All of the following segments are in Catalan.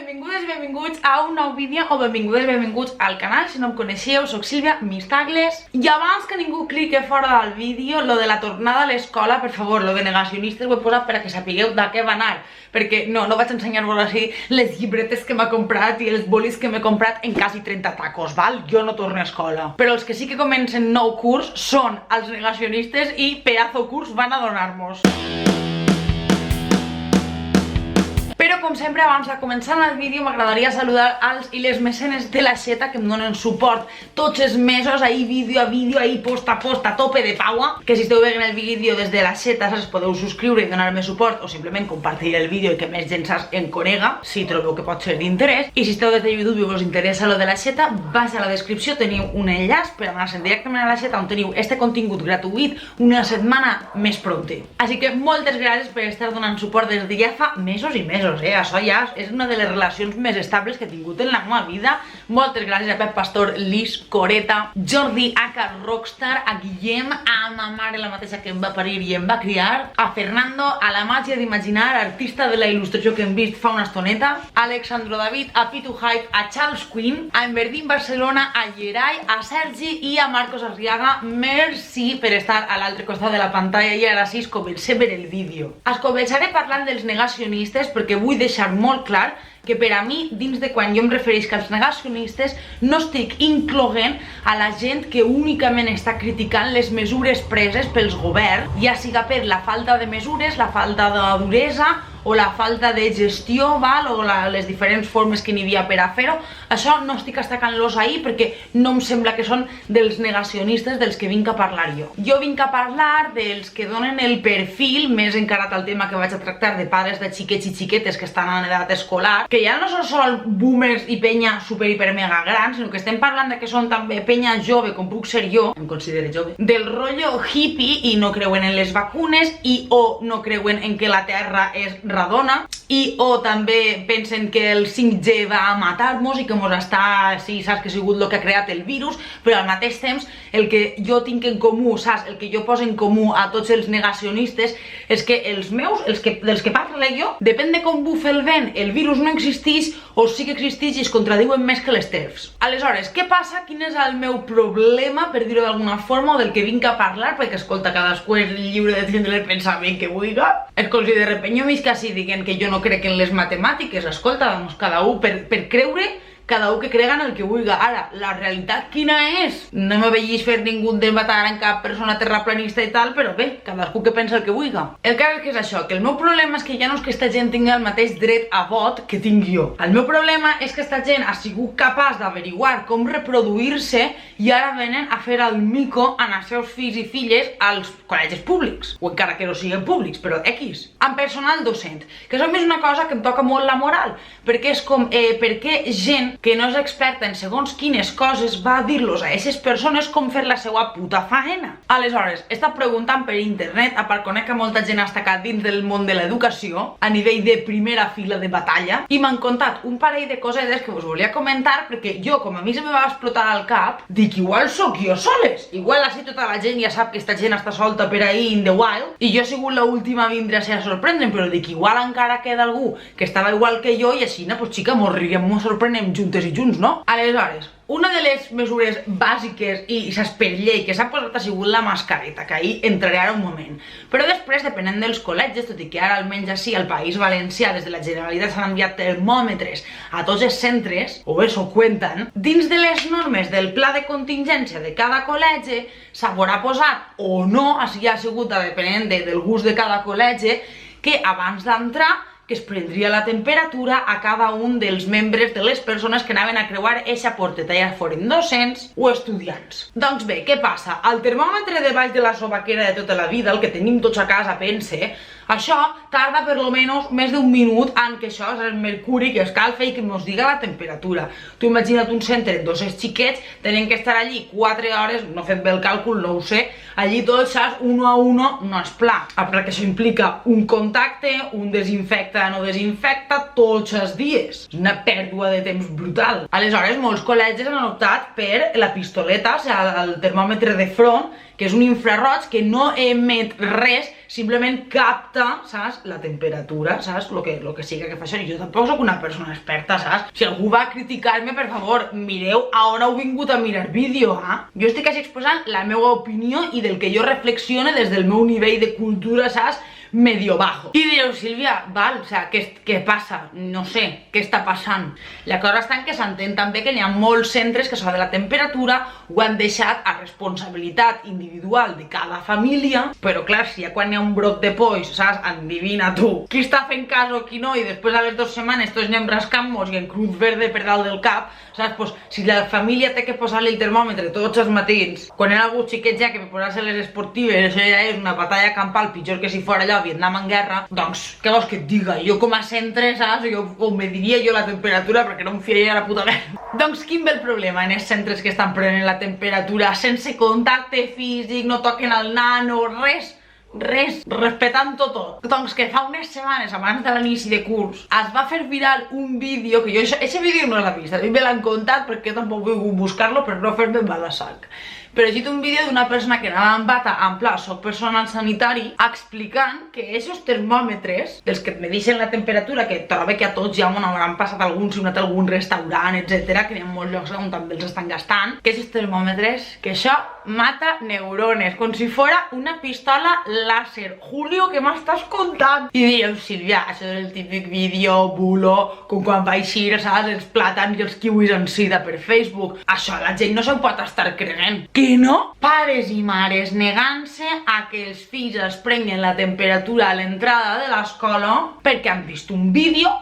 benvingudes i benvinguts a un nou vídeo o benvingudes i benvinguts al canal. Si no em coneixeu, soc Sílvia, mis tagles. I abans que ningú cliqui fora del vídeo, lo de la tornada a l'escola, per favor, lo de negacionistes ho he posat per a que sapigueu de què va anar, perquè no vaig ensenyar-vos així les llibretes que m'ha comprat i els bolis que m'he comprat en quasi 30 tacos, val? Jo no torno a escola. Però els que sí que comencen nou curs són els negacionistes i pedazo curs van a donar-nos. Però com sempre, abans de començar el vídeo m'agradaria saludar als i les mecenes de l'aixeta que em donen suport tots els mesos, ahí vídeo a vídeo, ahí post a post, a tope de paua, que si esteu veient el vídeo des de l'aixeta us podeu subscriure i donar-me suport o simplement compartir el vídeo i que més gent en conega si trobeu que pot ser d'interès. I si esteu des de YouTube i us interessa lo de l'aixeta, baix a la descripció teniu un enllaç per anar-se'n directament a l'aixeta on teniu este contingut gratuït una setmana més pronte. Així que moltes gràcies per estar donant suport des de ja fa mesos i mesos. Això ja és una de les relacions més estables que he tingut en la meva vida. Moltes gràcies a Pep Pastor, Lis, Coreta, Jordi, Aka, Rockstar, a Guillem, a ma mare, la mateixa que em va parir i em va criar, a Fernando, a la màgia d'imaginar, artista de la il·lustració que hem vist fa una estoneta, a Alexandro David, a Pitu Hype, a Charles Quinn, a Enverdín Barcelona, a Geray, a Sergi i a Marcos Arriaga. Merci per estar a l'altre costat de la pantalla i ara sí comencem per el vídeo. Es començaré parlant dels negacionistes perquè vull deixar molt clar que per a mi, dins de quan jo em refereixo als negacionistes, no estic incloent a la gent que únicament està criticant les mesures preses pels governs, ja siga per la falta de mesures, la falta de duresa o la falta de gestió, val? O les diferents formes que n'hi havia per a fer-ho. Això no estic estacant-los ahir perquè no em sembla que són dels negacionistes dels que vinc a parlar jo. Jo vinc a parlar dels que donen el perfil més encarat al tema que vaig a tractar de pares de xiquets i xiquetes que estan en edat escolar, que ja no són sol boomers i penya super hiper mega grans, sinó que estem parlant de que són també penya jove, com puc ser jo, em considero jove, del rotllo hippie i no creuen en les vacunes i o no creuen en que la Terra és radona i o també pensen que el 5G va a matar-nos i que mos està, sí, saps que ha sigut el que ha creat el virus, però al mateix temps el que jo tinc en comú, saps, el que jo poso en comú a tots els negacionistes és que els meus, dels que parlo jo, depèn de com bufa el vent, el virus no existeix o sí que existeix i es contradiuen més que les TERFs. Aleshores, què passa? Quin és el meu problema, per dir-ho d'alguna forma, o del que vinc a parlar? Perquè, escolta, cadascú és lliure de tindre el pensament que vulgui. Es considera penyomís que diguen que jo no crec en les matemàtiques. Escolta, doncs cada un per creure, cada un que crega en el que vulgui. Ara, la realitat quina és? No me vegis fer ningú debat en cap persona terraplanista i tal, però bé, cadascú que pensa el que vulgui. El cas és que és això, que el meu problema és que ja no és que esta gent tingui el mateix dret a vot que tinc jo. El meu problema és que esta gent ha sigut capaç d'averiguar com reproduir-se i ara venen a fer el mico en els seus fills i filles als col·legis públics, o encara que no siguin públics, però X, amb personal docent, que això és una cosa que em toca molt la moral, perquè és com, per què gent que no és experta en segons quines coses va dir-los a aquestes persones com fer la seva puta faena. Aleshores, he estat preguntant per internet, a part conec que molta gent ha estacat dins del món de l'educació, a nivell de primera fila de batalla, i m'han contat un parell de cosetes que us volia comentar, perquè jo, com a mi se me va explotar al cap, dic, igual sóc jo soles, igual així tota la gent ja sap que esta gent està solta per ahí in the wild, i jo he sigut l'última a vindre a ser a sorprendre'm, però dic, igual encara queda algú que estava igual que jo i així, pues xica, mos rirem, mos sorprenem juntes i junts, no? Aleshores, una de les mesures bàsiques i saps per llei que s'ha posat ha sigut la mascareta, que ahí entraré ara un moment. Però després, depenent dels col·legis, tot i que ara almenys així al País Valencià des de la Generalitat s'han enviat termòmetres a tots els centres, o bé s'ho cuenten, dins de les normes del pla de contingència de cada col·legi s'haurà posat o no, així ha sigut depenent del gust de cada col·legi, que abans d'entrar que es prendria la temperatura a cada un dels membres de les persones que anaven a creuar eixa porteta, ja foren docents o estudiants. Doncs bé, què passa? El termòmetre de baix de la sobaquera de tota la vida, el que tenim tots a casa, pense, això tarda per lo menos més d'un minut en que això és el mercuri que escalfa i que ens diga la temperatura. Tu imagina't un centre amb 2 xiquets, tenen que estar allí 4 hores, no fem bé el càlcul, no ho sé, allí tots, saps, uno a uno, no és pla. Perquè això implica un contacte, un desinfecta, no desinfecta, tots els dies. És una pèrdua de temps brutal. Aleshores, molts col·legis han optat per la pistoleta, o sigui, el termòmetre de front, que és un infraroig que no emet res, simplement capta, saps, la temperatura, saps, lo que sigui que fa això. I jo tampoc soc una persona experta, saps? Si algú va criticar-me, per favor, mireu a on heu vingut a mirar vídeo, Jo estic així exposant la meva opinió i del que jo reflexione des del meu nivell de cultura, saps, medio bajo. I direu, Sílvia, val, o sea, què passa? No sé, què està passant? La cosa està en que s'entén també que hi ha molts centres que això de la temperatura ho han deixat a responsabilitat individual de cada família, però clar, si ja quan hi ha un broc de polls, saps, endivina tu qui està fent cas o qui no, i després a les 2 setmanes tots anem rascant-nos i en cruz verde per dalt del cap, saps, pues, si la família té que posar-li el termòmetre tots els matins, quan era algú xiquet ja que per posar-se les esportives, això ja és una batalla campal pitjor que si fora allò Vietnam en guerra, doncs, què vols que et diga? Jo com a centre, saps? O me diria jo la temperatura perquè no em fiaria la puta merda. Doncs quin ve el problema en els centres que estan prenent la temperatura sense contacte físic, no toquen al nano, res, respectant tot. Doncs que fa unes setmanes abans de l'inici de curs es va fer viral un vídeo que jo, aquest vídeo no l'he vist, a mi me l'han contat perquè tampoc vull buscar-lo per no fer-me mal a sac. Però he llegit un vídeo d'una persona que anava en bata, en pla, soc personal sanitari, explicant que aquests termòmetres, dels que et medixen la temperatura, que trobo que a tots ja m'ho hauran passat alguns, si no té algun restaurant, etc, que hi ha molts llocs on també els estan gastant, que aquests termòmetres, que això mata neurones, com si fora una pistola láser. Julio, què m'estàs contant? I dieu, Sílvia, això és el típic vídeo bulo, com quan va eixir, saps, els plàtans i els kiwis en sida per Facebook. Això la gent no se'n pot estar creient. Que no? Pares i mares negant-se a que els fills es prenguin la temperatura a l'entrada de l'escola perquè han vist un vídeo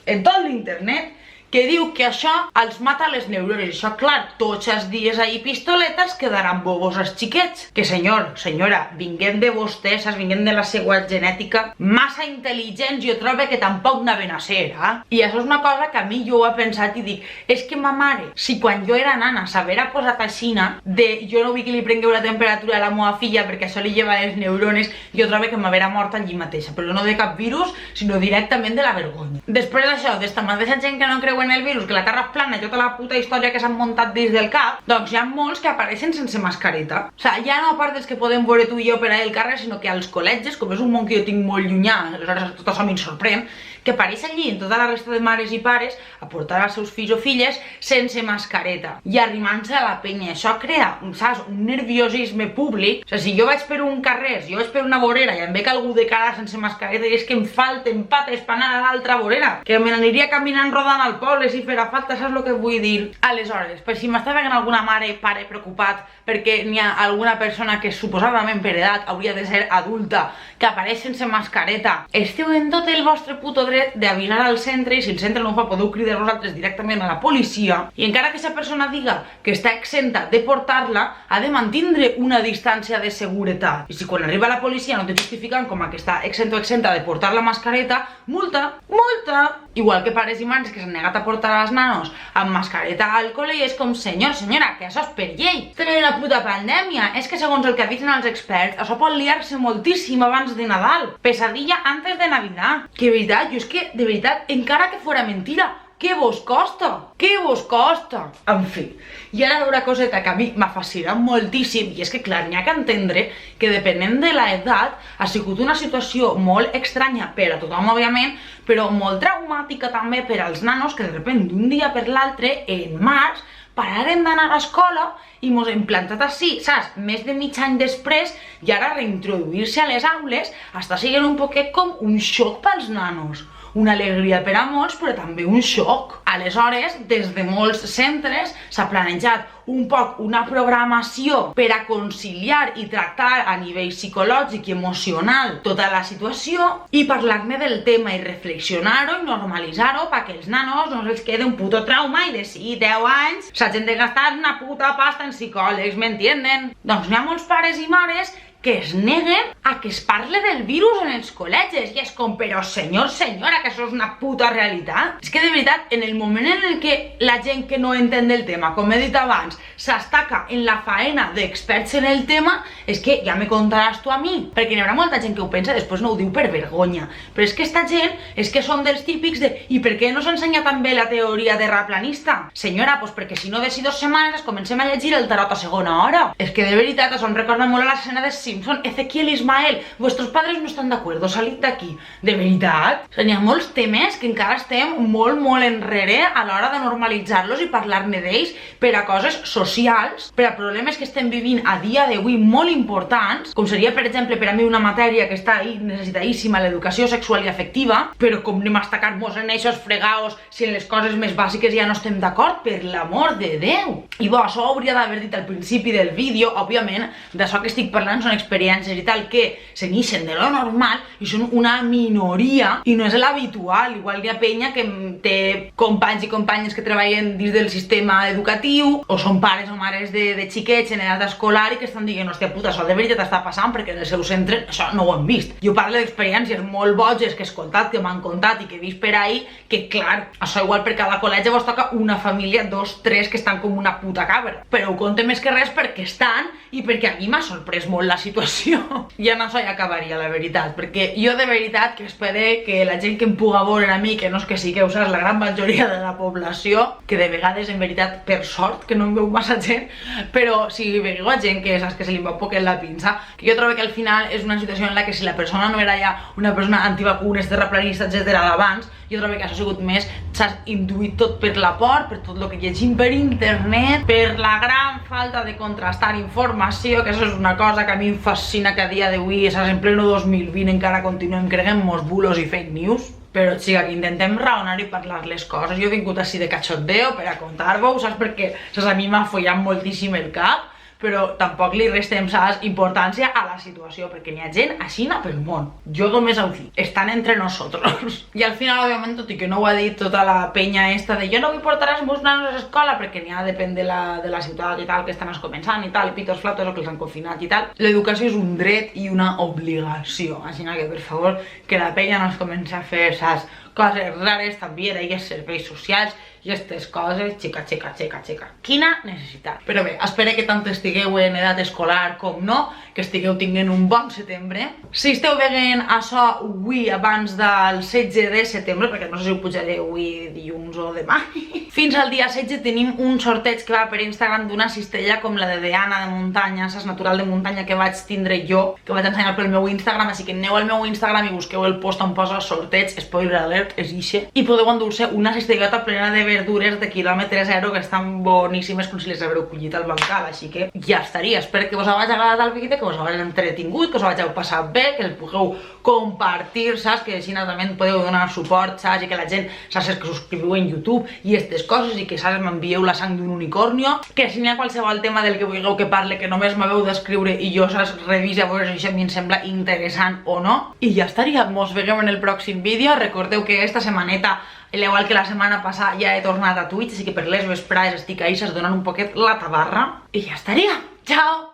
en tot l'internet que diu que això els mata les neurones. Això, clar, tots els dies ahir pistoletes quedaran bobos els xiquets. Que senyor, senyora, vinguem de vostès, vinguem de la seva genètica massa intel·ligents, jo trobo que tampoc n'haven a ser, I això és una cosa que a mi jo ho he pensat i dic, és que ma mare, si quan jo era nana s'haguera posat aixina de jo no vull que li prengueu la temperatura a la meva filla perquè això li lleva les neurones, jo trobo que m'haguera mort allí mateixa, però no de cap virus, sinó directament de la vergonya. Després d'això, d'esta mateixa gent que no creu en el virus, que la terra és plana i tota la puta història que s'han muntat dins del cap, doncs hi ha molts que apareixen sense mascareta. O sigui, ja no a part dels que podem veure tu i jo per ahí al carrer, sinó que als col·legis, com és un món que jo tinc molt llunyà, aleshores tot això m'hi sorprèn, que apareix allí en tota la resta de mares i pares a portar els seus fills o filles sense mascareta i arrimant-se a la penya. Això crea, saps, un nerviosisme públic. O sigui, si jo vaig per un carrer, si jo vaig per una vorera i em veig algú de cara sense mascareta i és que em falten pates per anar a l'altra vorera, que me n'aniria caminant rodant al poble si farà falta, saps el que vull dir? Aleshores, per si m'està veient alguna mare o pare preocupat perquè n'hi ha alguna persona que suposadament per edat hauria de ser adulta que apareix sense mascareta, esteu en tot el vostre puto dret d'avisar al centre, i si el centre no ho fa podeu cridar vosaltres directament a la policia, i encara que aquesta persona diga que està exenta de portar-la, ha de mantindre una distància de seguretat, i si quan arriba la policia no te justifiquen com a que està exenta o exenta de portar la mascareta, multa, igual que pares i mares que s'han negat a portar als nanos amb mascareta al col·le, i és com, senyor, senyora, que això és per llei, tenim la puta pandèmia, és que segons el que avisen els experts, això pot liar-se moltíssim abans de Nadal, pesadilla antes de Navidad, que veritat, jo és que, de veritat, encara que fora mentira, què vos costa? Què vos costa? En fi, i ara una coseta que a mi m'ha fascinat moltíssim, i és que, clar, n'hi ha que entendre que depenent de l'edat ha sigut una situació molt estranya per a tothom, òbviament, però molt traumàtica també per als nanos que de repente d'un dia per l'altre, en març, pararen d'anar a l'escola i mos hem plantat així, saps? Més de mig any després, i ara reintroduir-se a les aules està sent un poquet com un xoc pels nanos. Una alegria per a molts, però també un xoc. Aleshores, des de molts centres s'ha planejat un poc una programació per a conciliar i tractar a nivell psicològic i emocional tota la situació i parlar-ne del tema i reflexionar-ho i normalitzar-ho perquè els nanos no els quede un puto trauma i de sí, 10 anys s'hagin de gastar una puta pasta en psicòlegs, m'entienden? Doncs hi ha molts pares i mares que es neguen a que es parle del virus en els col·legis. I és com, però senyor, senyora, que això és una puta realitat. És que de veritat, en el moment en el que la gent que no entén del tema, com he dit abans, s'estaca en la faena d'experts en el tema, és que ja me contaràs tu a mi. Perquè n'hi haurà molta gent que ho pensa i després no ho diu per vergonya. Però és que esta gent és que són dels típics de i per què no s'ensenya també la teoria terraplanista? Senyora, doncs perquè si no de 2 setmanes comencem a llegir el tarot a segona hora. És que de veritat això em recorda molt a l'escena de Simpson. Ezequiel Ismael, vuestros padres no estan d'acuerdo, salid d'aquí. De veritat, hi ha molts temes que encara estem molt enrere a l'hora de normalitzar-los i parlar-ne d'ells per a coses socials, per a problemes que estem vivint a dia d'avui molt importants, com seria, per exemple, per a mi una matèria que està ahí necessitadíssima, l'educació sexual i afectiva, però com anem a estacar-nos en eixos fregaos si en les coses més bàsiques ja no estem d'acord, per l'amor de Déu. I bo, això ho hauria d'haver dit al principi del vídeo. Òbviament, d'això que estic parlant són experiències i tal que se n'ixen de lo normal i són una minoria i no és l'habitual. Igual hi ha penya que té companys i companyes que treballen dins del sistema educatiu o són pares o mares de xiquets en edat escolar i que estan dient, hòstia puta, això de veritat està passant perquè en el seu centre això no ho han vist. Jo parlo d'experiències molt boges que he escoltat, que m'han contat i que he vist per ahí, que clar, això igual per cada col·legi vos toca una família, 2, 3 que estan com una puta cabra. Però ho conte més que res perquè estan i perquè a mi m'ha sorprès molt la situació. I en això ja acabaria, la veritat, perquè jo de veritat que espere que la gent que em puga veure a mi, que no és que sigueu, saps, la gran majoria de la població, que de vegades en veritat per sort que no em veu massa gent, però si veieu a gent que saps que se li va poc en la pinça, que jo trobo que al final és una situació en la que si la persona no era ja una persona antivacunes, terraplanista, etcètera d'abans, jo trobo que això ha sigut més, saps, induït tot per la por, per tot el que llegim per internet, per la gran falta de contrastar informació, que això és una cosa que a mi em fascina que a dia d'avui, saps, en pleno 2020 encara continuem creguent-nos bulos i fake news. Però, xica, que intentem raonar i parlar les coses. Jo he vingut així de cachondeo per a contar-vos, saps? Perquè, saps, a mi m'ha follat moltíssim el cap, però tampoc li restem, saps, importància a la situació, perquè n'hi ha gent així pel món. Jo només ho dic, estan entre nosotros. I al final, òbviament, tot i que no ho ha dit tota la penya esta de jo no vull portar els meus nanos a l'escola, perquè n'hi ha, depèn de la ciutat i tal, que estan començant i tal, i pitos flatos o que els han confinat i tal. L'educació és un dret i una obligació. Així que, per favor, que la penya no es comenci a fer, saps, coses rares també, i serveis socials i aquestes coses, xica. Quina necessitat. Però bé, espero que tant estigueu en edat escolar com no, que estigueu tinguent un bon setembre. Si esteu veient això avui abans del 16 de setembre, perquè no sé si ho pujaré avui dilluns o demà, fins al dia 16 tenim un sorteig que va per Instagram d'una cistella com la de Diana de muntanya, saps, natural de muntanya, que vaig tindre jo, que vaig ensenyar pel meu Instagram, així que aneu al meu Instagram i busqueu el post on posa sorteig, spoiler alert, és ixe, i podeu endur-se una cistellota plena de verdures de quilòmetre zero que estan boníssimes com si les haureu collit al bancal, així que ja estaria. Espero que us hagi agradat el vídeo, que us hagi entretingut, que us hagi passat bé, que el pugueu compartir, saps, que així també podeu donar suport, saps, i que la gent, saps, que subscriviu en YouTube i aquestes coses, i que, saps, m'envieu la sang d'un unicornio, que si n'hi ha qualsevol tema del que vulgueu que parle, que només m'haveu d'escriure i jo, saps, revisi a veure si això a mi em sembla interessant o no, i ja estaria. Mos veiem en el pròxim vídeo. Recordeu que esta setmaneta, igual que la setmana passada, ja he tornat a Twitch, així que per les vesprades estic ahí, saps, donant un poquet la tabarra, i ja estaria. Ciao!